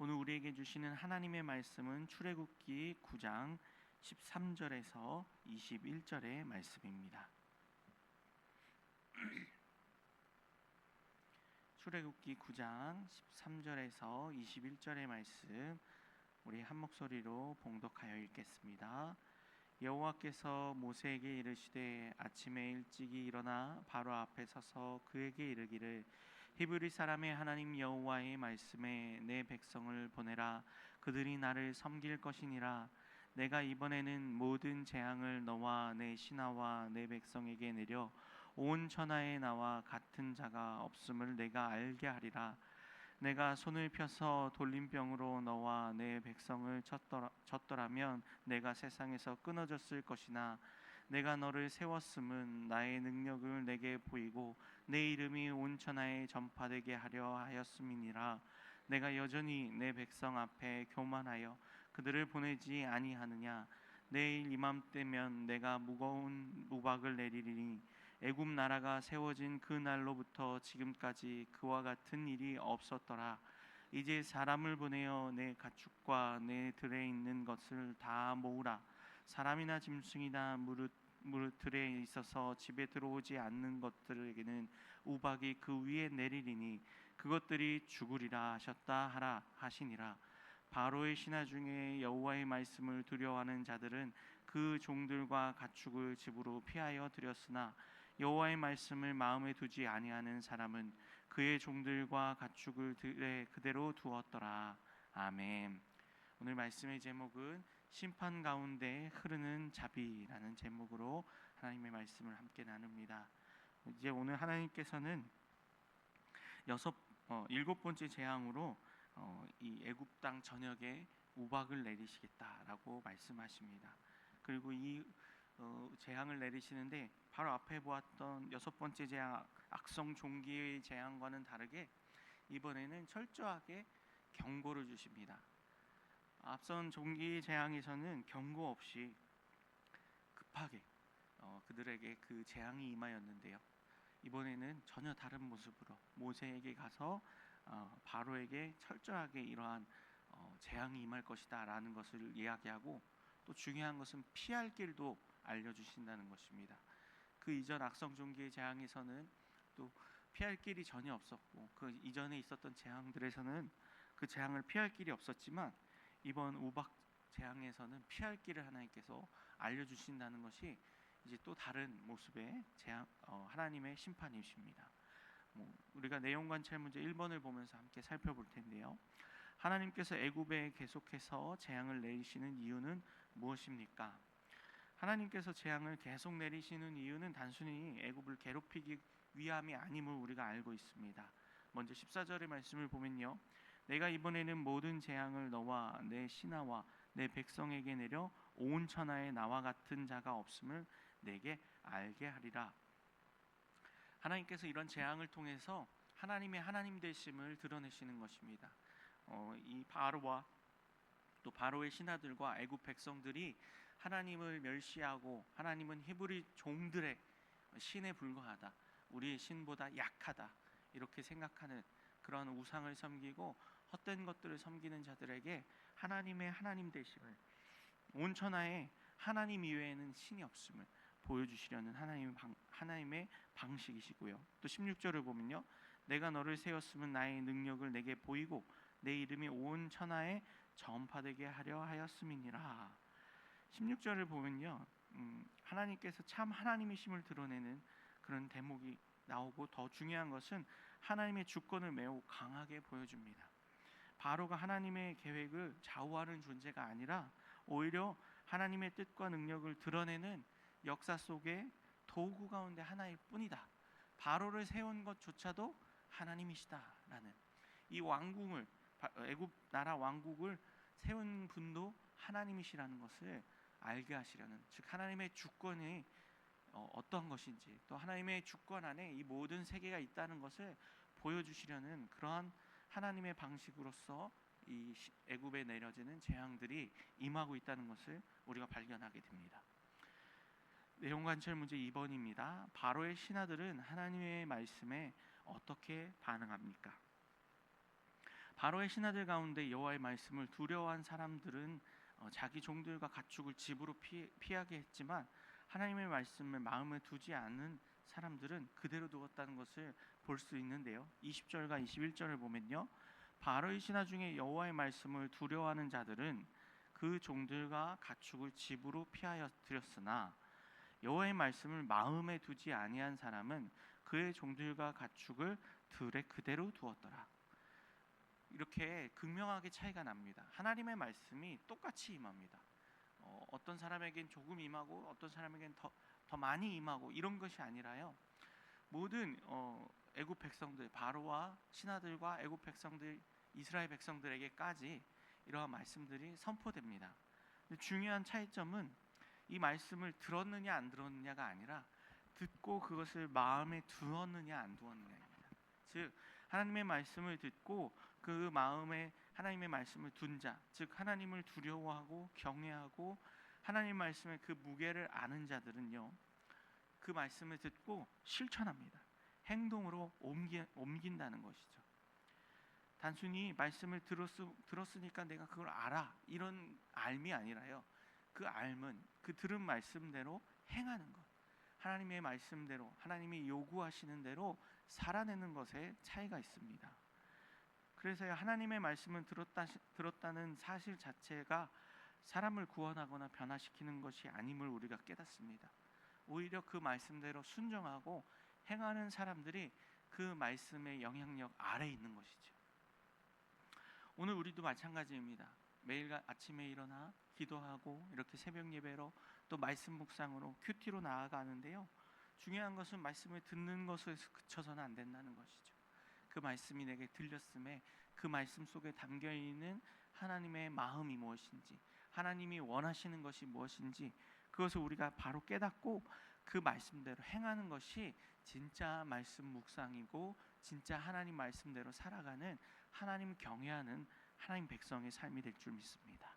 오늘 우리에게 주시는 하나님의 말씀은 출애굽기 9장 13절에서 21절의 말씀입니다. 출애굽기 9장 13절에서 21절의 말씀, 우리 한 목소리로 봉독하여 읽겠습니다. 여호와께서 모세에게 이르시되 아침에 일찍이 일어나 바로 앞에 서서 그에게 이르기를 히브리 사람의 하나님 여호와의 말씀에 내 백성을 보내라. 그들이 나를 섬길 것이니라. 내가 이번에는 모든 재앙을 너와 내 신하와 내 백성에게 내려 온 천하에 나와 같은 자가 없음을 내가 알게 하리라. 내가 손을 펴서 돌림병으로 너와 내 백성을 쳤더라면 내가 세상에서 끊어졌을 것이나 내가 너를 세웠음은 나의 능력을 내게 보이고 내 이름이 온 천하에 전파되게 하려 하였음이니라. 내가 여전히 내 백성 앞에 교만하여 그들을 보내지 아니하느냐. 내일 이맘때면 내가 무거운 우박을 내리리니 애굽 나라가 세워진 그 날로부터 지금까지 그와 같은 일이 없었더라. 이제 사람을 보내어 내 가축과 내 들에 있는 것을 다 모으라. 사람이나 짐승이나 무릇 들에 있어서 집에 들어오지 않는 것들에게는 우박이 그 위에 내리리니 그것들이 죽으리라 하셨다 하라 하시니라. 바로의 신하 중에 여호와의 말씀을 두려워하는 자들은 그 종들과 가축을 집으로 피하여 들였으나 여호와의 말씀을 마음에 두지 아니하는 사람은 그의 종들과 가축을 들에 그대로 두었더라. 아멘. 오늘 말씀의 제목은 심판 가운데 흐르는 자비라는 제목으로 하나님의 말씀을 함께 나눕니다. 이제 오늘 하나님께서는 일곱 번째 재앙으로 이 애굽 땅 전역에 우박을 내리시겠다라고 말씀하십니다. 그리고 이 재앙을 내리시는데 바로 앞에 보았던 여섯 번째 재앙, 악성 종기의 재앙과는 다르게 이번에는 철저하게 경고를 주십니다. 앞선 종기 재앙에서는 경고 없이 급하게 그들에게 그 재앙이 임하였는데요. 이번에는 전혀 다른 모습으로 모세에게 가서 바로에게 철저하게 이러한 재앙이 임할 것이다 라는 것을 이야기하고, 또 중요한 것은 피할 길도 알려주신다는 것입니다. 그 이전 악성 종기의 재앙에서는 또 피할 길이 전혀 없었고, 그 이전에 있었던 재앙들에서는 그 재앙을 피할 길이 없었지만 이번 우박 재앙에서는 피할 길을 하나님께서 알려주신다는 것이 이제 또 다른 모습의 재앙, 하나님의 심판이십니다. 우리가 내용관찰 문제 1번을 보면서 함께 살펴볼 텐데요. 하나님께서 애굽에 계속해서 재앙을 내리시는 이유는 무엇입니까? 하나님께서 재앙을 계속 내리시는 이유는 단순히 애굽을 괴롭히기 위함이 아님을 우리가 알고 있습니다. 먼저 14절의 말씀을 보면요, 내가 이번에는 모든 재앙을 너와 내 신하와 내 백성에게 내려 온 천하에 나와 같은 자가 없음을 내게 알게 하리라. 하나님께서 이런 재앙을 통해서 하나님의 하나님 되심을 드러내시는 것입니다. 이 바로와 또 바로의 신하들과 애굽 백성들이 하나님을 멸시하고 하나님은 히브리 종들의 신에 불과하다, 우리의 신보다 약하다 이렇게 생각하는 그런 우상을 섬기고 헛된 것들을 섬기는 자들에게 하나님의 하나님 되심을, 온 천하에 하나님 이외에는 신이 없음을 보여주시려는 하나님의 방식이시고요. 또 16절을 보면요, 내가 너를 세웠으면 나의 능력을 내게 보이고 내 이름이 온 천하에 전파되게 하려 하였음이니라. 16절을 보면요, 하나님께서 참 하나님이심을 드러내는 그런 대목이 나오고, 더 중요한 것은 하나님의 주권을 매우 강하게 보여줍니다. 바로가 하나님의 계획을 좌우하는 존재가 아니라 오히려 하나님의 뜻과 능력을 드러내는 역사 속의 도구 가운데 하나일 뿐이다. 바로를 세운 것조차도 하나님이시다라는 이 왕궁을, 애굽 나라 왕국을 세운 분도 하나님이시라는 것을 알게 하시려는, 즉 하나님의 주권이 어떠한 것인지, 또 하나님의 주권 안에 이 모든 세계가 있다는 것을 보여주시려는 그러한 하나님의 방식으로서 이 애굽에 내려지는 재앙들이 임하고 있다는 것을 우리가 발견하게 됩니다. 내용관찰 문제 2번입니다. 바로의 신하들은 하나님의 말씀에 어떻게 반응합니까? 바로의 신하들 가운데 여호와의 말씀을 두려워한 사람들은 자기 종들과 가축을 집으로 피하게 했지만 하나님의 말씀을 마음에 두지 않은 사람들은 그대로 두었다는 것을 볼 수 있는데요. 20절과 21절을 보면요, 바로의 신하 중에 여호와의 말씀을 두려워하는 자들은 그 종들과 가축을 집으로 피하여 들였으나 여호와의 말씀을 마음에 두지 아니한 사람은 그의 종들과 가축을 들에 그대로 두었더라. 이렇게 극명하게 차이가 납니다. 하나님의 말씀이 똑같이 임합니다. 어떤 사람에겐 조금 임하고 어떤 사람에겐 더 많이 임하고 이런 것이 아니라요, 모든 애굽 백성들, 바로와 신하들과 애굽 백성들, 이스라엘 백성들에게까지 이러한 말씀들이 선포됩니다. 근데 중요한 차이점은 이 말씀을 들었느냐 안 들었느냐가 아니라 듣고 그것을 마음에 두었느냐 안 두었느냐입니다. 즉 하나님의 말씀을 듣고 그 마음에 하나님의 말씀을 둔 자, 즉 하나님을 두려워하고 경외하고 하나님 말씀의 그 무게를 아는 자들은요, 그 말씀을 듣고 실천합니다. 행동으로 옮긴다는 것이죠. 단순히 말씀을 들었으니까 내가 그걸 알아, 이런 알미 아니라요, 그 알면 그 들은 말씀대로 행하는 것, 하나님의 말씀대로 하나님이 요구하시는 대로 살아내는 것에 차이가 있습니다. 그래서 하나님의 말씀을 들었다는 사실 자체가 사람을 구원하거나 변화시키는 것이 아님을 우리가 깨닫습니다. 오히려 그 말씀대로 순종하고 행하는 사람들이 그 말씀의 영향력 아래에 있는 것이죠. 오늘 우리도 마찬가지입니다. 매일 아침에 일어나 기도하고 이렇게 새벽 예배로 또 말씀 묵상으로 큐티로 나아가는데요, 중요한 것은 말씀을 듣는 것에서 그쳐서는 안 된다는 것이죠. 그 말씀이 내게 들렸음에 그 말씀 속에 담겨있는 하나님의 마음이 무엇인지, 하나님이 원하시는 것이 무엇인지 그것을 우리가 바로 깨닫고 그 말씀대로 행하는 것이 진짜 말씀 묵상이고 진짜 하나님 말씀대로 살아가는, 하나님 경외하는 하나님 백성의 삶이 될 줄 믿습니다.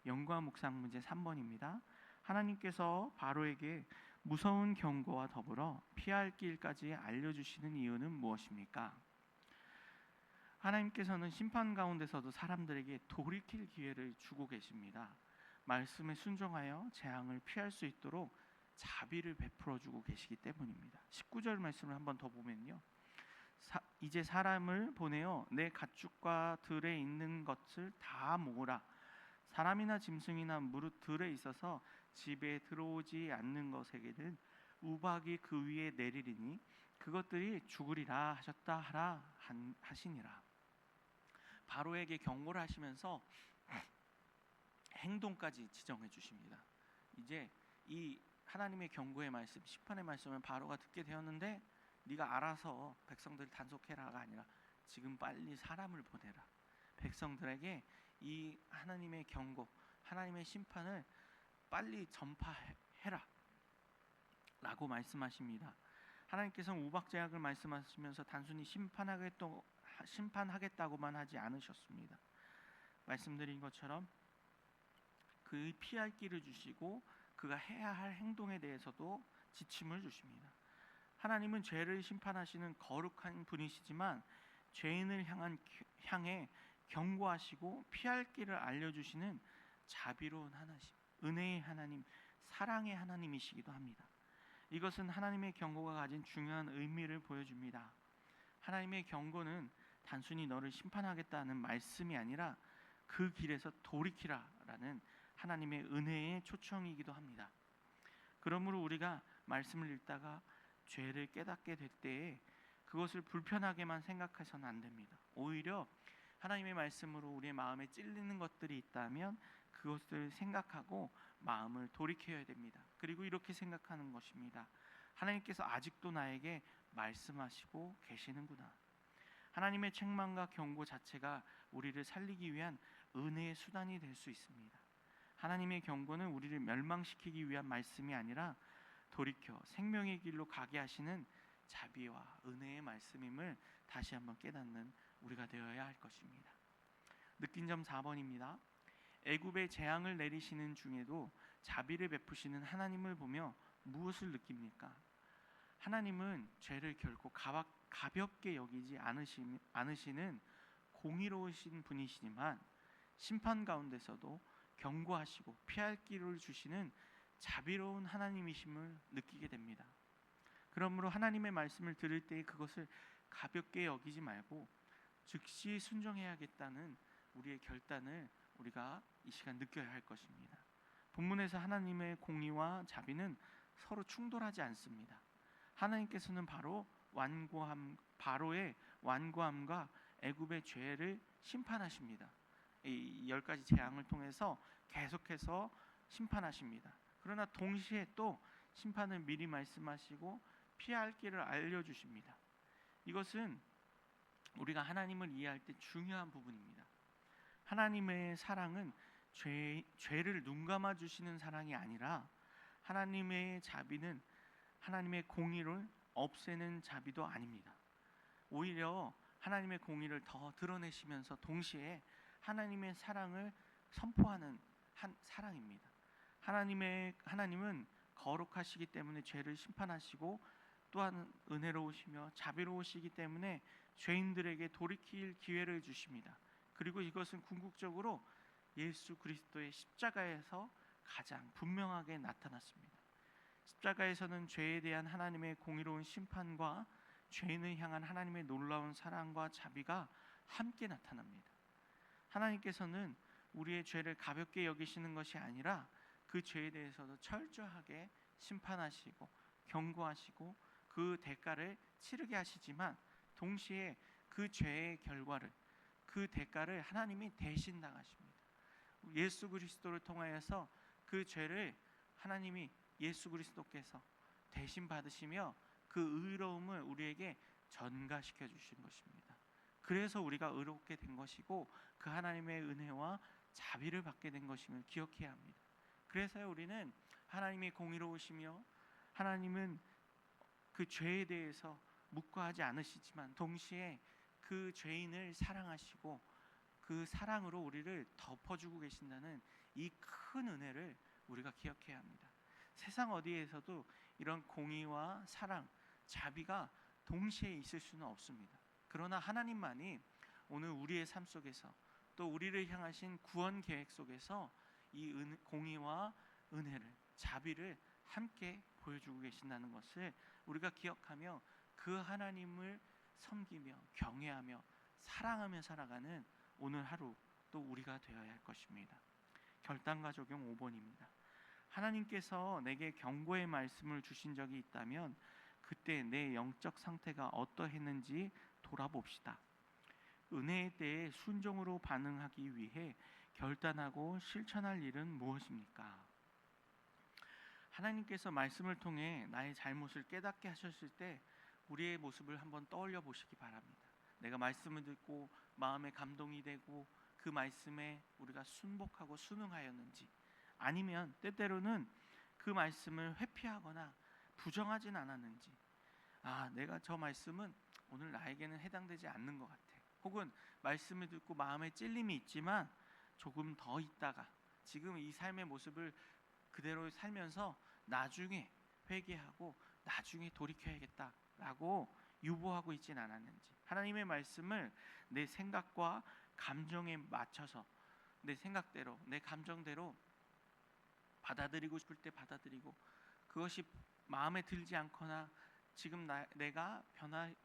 영과 묵상 문제 3번입니다. 하나님께서 바로에게 무서운 경고와 더불어 피할 길까지 알려주시는 이유는 무엇입니까? 하나님께서는 심판 가운데서도 사람들에게 돌이킬 기회를 주고 계십니다. 말씀에 순종하여 재앙을 피할 수 있도록 자비를 베풀어 주고 계시기 때문입니다. 19절 말씀을 한번 더 보면요, 이제 사람을 보내어 내 가축과 들에 있는 것을 다 모으라. 사람이나 짐승이나 무릇 들에 있어서 집에 들어오지 않는 것에게는 우박이 그 위에 내리리니 그것들이 죽으리라 하셨다 하라 하시니라. 바로에게 경고를 하시면서 행동까지 지정해 주십니다. 이제 이 하나님의 경고의 말씀, 심판의 말씀을 바로가 듣게 되었는데 네가 알아서 백성들을 단속해라가 아니라 지금 빨리 사람을 보내라. 백성들에게 이 하나님의 경고, 하나님의 심판을 빨리 전파해라 라고 말씀하십니다. 하나님께서는 우박제약을 말씀하시면서 단순히 심판하겠다고만 하지 않으셨습니다. 말씀드린 것처럼 그 피할 길을 주시고 그가 해야 할 행동에 대해서도 지침을 주십니다. 하나님은 죄를 심판하시는 거룩한 분이시지만 죄인을 향해 경고하시고 피할 길을 알려주시는 자비로운 하나님, 은혜의 하나님, 사랑의 하나님이시기도 합니다. 이것은 하나님의 경고가 가진 중요한 의미를 보여줍니다. 하나님의 경고는 단순히 너를 심판하겠다는 말씀이 아니라 그 길에서 돌이키라라는 하나님의 은혜의 초청이기도 합니다. 그러므로 우리가 말씀을 읽다가 죄를 깨닫게 될 때에 그것을 불편하게만 생각해서는 안 됩니다. 오히려 하나님의 말씀으로 우리의 마음에 찔리는 것들이 있다면 그것을 생각하고 마음을 돌이켜야 됩니다. 그리고 이렇게 생각하는 것입니다. 하나님께서 아직도 나에게 말씀하시고 계시는구나. 하나님의 책망과 경고 자체가 우리를 살리기 위한 은혜의 수단이 될 수 있습니다. 하나님의 경고는 우리를 멸망시키기 위한 말씀이 아니라 돌이켜 생명의 길로 가게 하시는 자비와 은혜의 말씀임을 다시 한번 깨닫는 우리가 되어야 할 것입니다. 느낀 점 4번입니다. 애굽에 재앙을 내리시는 중에도 자비를 베푸시는 하나님을 보며 무엇을 느낍니까? 하나님은 죄를 결코 가볍게 여기지 않으시는 공의로우신 분이시지만 심판 가운데서도 경고하시고 피할 길을 주시는 자비로운 하나님이심을 느끼게 됩니다. 그러므로 하나님의 말씀을 들을 때 그것을 가볍게 여기지 말고 즉시 순종해야겠다는 우리의 결단을 우리가 이 시간 느껴야 할 것입니다. 본문에서 하나님의 공의와 자비는 서로 충돌하지 않습니다. 하나님께서는 바로의 완고함과 애굽의 죄를 심판하십니다. 이 10가지 재앙을 통해서 계속해서 심판하십니다. 그러나 동시에 또 심판을 미리 말씀하시고 피할 길을 알려주십니다. 이것은 우리가 하나님을 이해할 때 중요한 부분입니다. 하나님의 사랑은 죄를 눈감아 주시는 사랑이 아니라 하나님의 자비는 하나님의 공의를 없애는 자비도 아닙니다. 오히려 하나님의 공의를 더 드러내시면서 동시에 하나님의 사랑을 선포하는 사랑입니다. 하나님은 거룩하시기 때문에 죄를 심판하시고 또한 은혜로우시며 자비로우시기 때문에 죄인들에게 돌이킬 기회를 주십니다. 그리고 이것은 궁극적으로 예수 그리스도의 십자가에서 가장 분명하게 나타났습니다. 십자가에서는 죄에 대한 하나님의 공의로운 심판과 죄인을 향한 하나님의 놀라운 사랑과 자비가 함께 나타납니다. 하나님께서는 우리의 죄를 가볍게 여기시는 것이 아니라 그 죄에 대해서도 철저하게 심판하시고 경고하시고 그 대가를 치르게 하시지만 동시에 그 죄의 결과를, 그 대가를 하나님이 대신 당하십니다. 예수 그리스도를 통하여서 그 죄를 하나님이 예수 그리스도께서 대신 받으시며 그 의로움을 우리에게 전가시켜 주신 것입니다. 그래서 우리가 의롭게 된 것이고 그 하나님의 은혜와 자비를 받게 된 것임을 기억해야 합니다. 그래서 우리는 하나님이 공의로우시며 하나님은 그 죄에 대해서 묵과하지 않으시지만 동시에 그 죄인을 사랑하시고 그 사랑으로 우리를 덮어주고 계신다는 이 큰 은혜를 우리가 기억해야 합니다. 세상 어디에서도 이런 공의와 사랑, 자비가 동시에 있을 수는 없습니다. 그러나 하나님만이 오늘 우리의 삶 속에서 또 우리를 향하신 구원 계획 속에서 이 공의와 은혜를, 자비를 함께 보여주고 계신다는 것을 우리가 기억하며 그 하나님을 섬기며 경외하며 사랑하며 살아가는 오늘 하루 또 우리가 되어야 할 것입니다. 결단과 적용 5번입니다. 하나님께서 내게 경고의 말씀을 주신 적이 있다면 그때 내 영적 상태가 어떠했는지 돌아봅시다. 은혜에 대해 순종으로 반응하기 위해 결단하고 실천할 일은 무엇입니까? 하나님께서 말씀을 통해 나의 잘못을 깨닫게 하셨을 때 우리의 모습을 한번 떠올려 보시기 바랍니다. 내가 말씀을 듣고 마음에 감동이 되고 그 말씀에 우리가 순복하고 순응하였는지, 아니면 때때로는 그 말씀을 회피하거나 부정하진 않았는지, 내가 저 말씀은 오늘 나에게는 해당되지 않는 것 같아, 혹은 말씀을 듣고 마음에 찔림이 있지만 조금 더 있다가 지금 이 삶의 모습을 그대로 살면서 나중에 회개하고 나중에 돌이켜야겠다라고 유보하고 있진 않았는지, 하나님의 말씀을 내 생각과 감정에 맞춰서 내 생각대로 내 감정대로 받아들이고 싶을 때 받아들이고 그것이 마음에 들지 않거나 지금 내가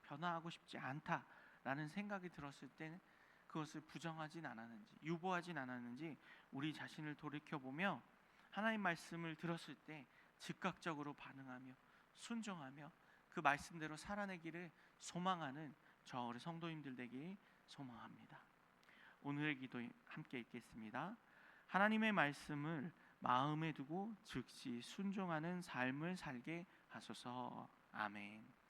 변화하고 싶지 않다라는 생각이 들었을 때 그것을 부정하진 않았는지, 유보하진 않았는지 우리 자신을 돌이켜보며 하나님 말씀을 들었을 때 즉각적으로 반응하며 순종하며 그 말씀대로 살아내기를 소망하는 저 우리 성도님들 되기 소망합니다. 오늘의 기도 함께 읽겠습니다. 하나님의 말씀을 마음에 두고 즉시 순종하는 삶을 살게 하소서. 아멘.